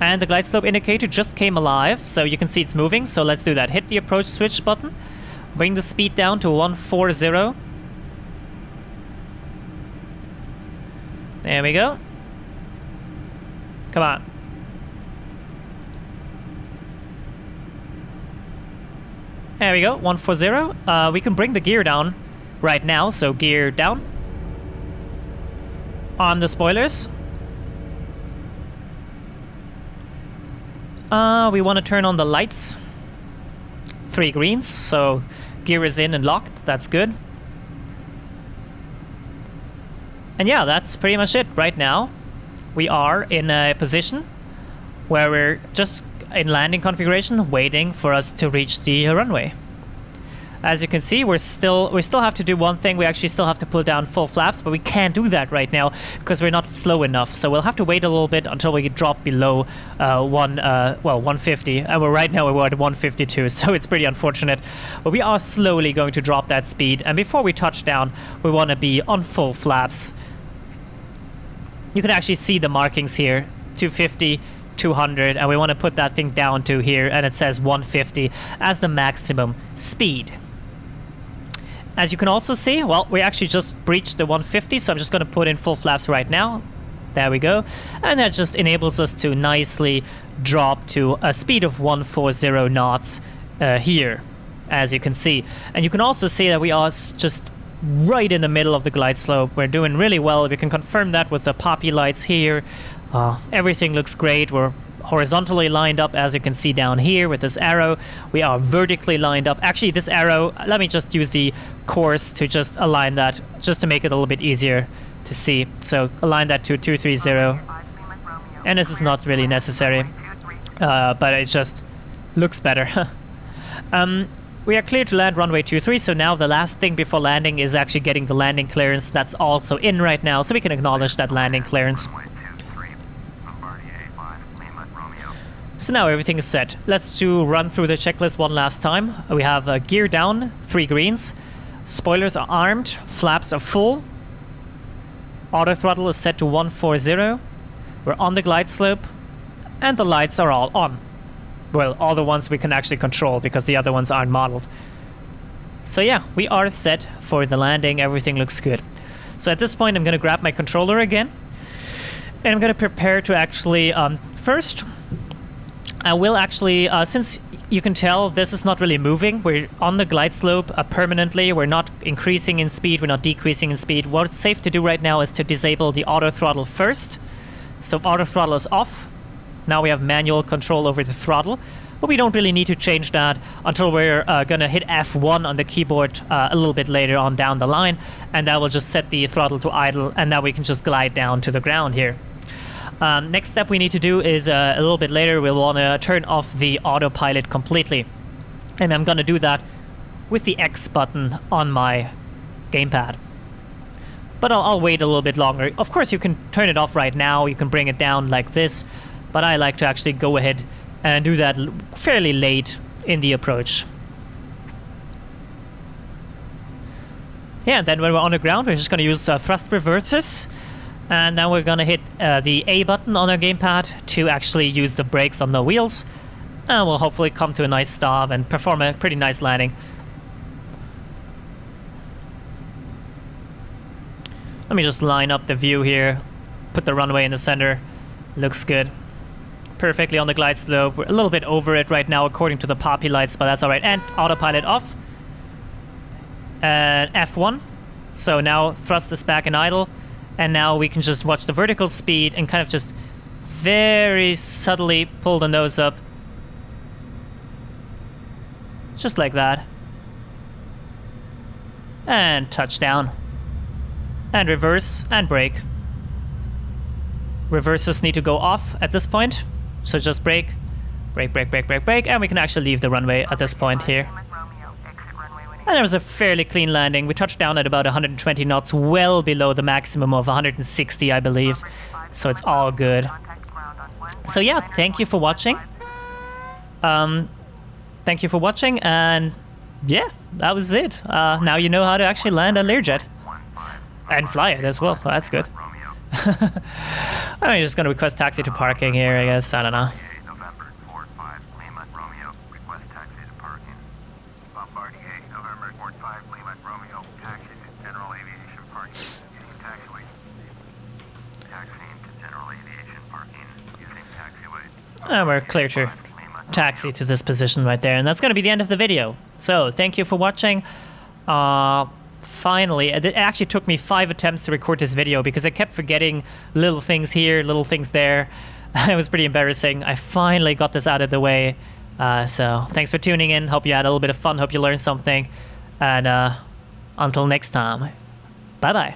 And the glide slope indicator just came alive, so you can see it's moving. So let's do that. Hit the approach switch button. Bring the speed down to 140. There we go. Come on. There we go, 140. We can bring the gear down right now, so gear down. On the spoilers. We want to turn on the lights. 3 greens, so gear is in and locked. That's good. And yeah, that's pretty much it right now. We are in a position where we're just in landing configuration, waiting for us to reach the runway. As you can see, we still have to do one thing. We actually still have to pull down full flaps, but we can't do that right now because we're not slow enough. So we'll have to wait a little bit until we drop below 150. And right now we're at 152, so it's pretty unfortunate. But we are slowly going to drop that speed. And before we touch down, we want to be on full flaps. You can actually see the markings here, 250. 200, and we want to put that thing down to here, and it says 150 as the maximum speed. As you can also see, well, we actually just breached the 150, so I'm just going to put in full flaps right now. There we go. And that just enables us to nicely drop to a speed of 140 knots here, as you can see. And you can also see that we are just right in the middle of the glide slope. We're doing really well. We can confirm that with the poppy lights here. Everything looks great. We're horizontally lined up, as you can see down here with this arrow. We are vertically lined up. Actually, this arrow, let me just use the course to just align that, just to make it a little bit easier to see. So align that to 230. And this is not really necessary, but it just looks better. We are clear to land runway 23, so now the last thing before landing is actually getting the landing clearance. That's also in right now, so we can acknowledge that landing clearance. So now everything is set. Let's run through the checklist one last time. We have gear down, 3 greens. Spoilers are armed, flaps are full. Auto throttle is set to 140. We're on the glide slope, and the lights are all on. Well, all the ones we can actually control because the other ones aren't modeled. So yeah, we are set for the landing. Everything looks good. So at this point, I'm going to grab my controller again, and I'm going to prepare to actually first. I will actually, since you can tell this is not really moving, we're on the glide slope permanently, we're not increasing in speed, we're not decreasing in speed. What's safe to do right now is to disable the auto throttle first. So auto throttle is off. Now we have manual control over the throttle, but we don't really need to change that until we're gonna hit F1 on the keyboard a little bit later on down the line, and that will just set the throttle to idle, and now we can just glide down to the ground here. Next step we need to do is a little bit later we'll want to turn off the autopilot completely, and I'm going to do that with the X button on my gamepad. But I'll wait a little bit longer. Of course you can turn it off right now, you can bring it down like this, but I like to actually go ahead and do that fairly late in the approach. Yeah, and then when we're on the ground we're just going to use thrust reversers. And now we're gonna hit the A button on our gamepad to actually use the brakes on the wheels, and we'll hopefully come to a nice stop and perform a pretty nice landing. Let me just line up the view here, put the runway in the center. Looks good. Perfectly on the glide slope. We're a little bit over it right now according to the poppy lights, but that's alright. And autopilot off. And F1. So now thrust is back in idle. And now we can just watch the vertical speed and kind of just very subtly pull the nose up. Just like that. And touchdown. And reverse and brake. Reversers need to go off at this point. So just brake. Brake, brake, brake, brake, brake. And we can actually leave the runway at this point here. And it was a fairly clean landing. We touched down at about 120 knots, well below the maximum of 160, I believe. So it's all good. So yeah, thank you for watching. Thank you for watching, and yeah, that was it. Now you know how to actually land a Learjet. And fly it as well. That's good. I'm just gonna request taxi to parking here, I guess. I don't know. November 45 Lima Romeo, request taxi to parking. Bombardier, November 45 Lima Romeo, taxi to general aviation parking using taxiway. Taxiing to general aviation parking using taxiway. And we're clear to taxi to this position right there, and that's gonna be the end of the video. So thank you for watching. Finally, it actually took me 5 attempts to record this video because I kept forgetting little things here, little things there. It was pretty embarrassing. I finally got this out of the way. So thanks for tuning in. Hope you had a little bit of fun. Hope you learned something. And until next time, bye-bye.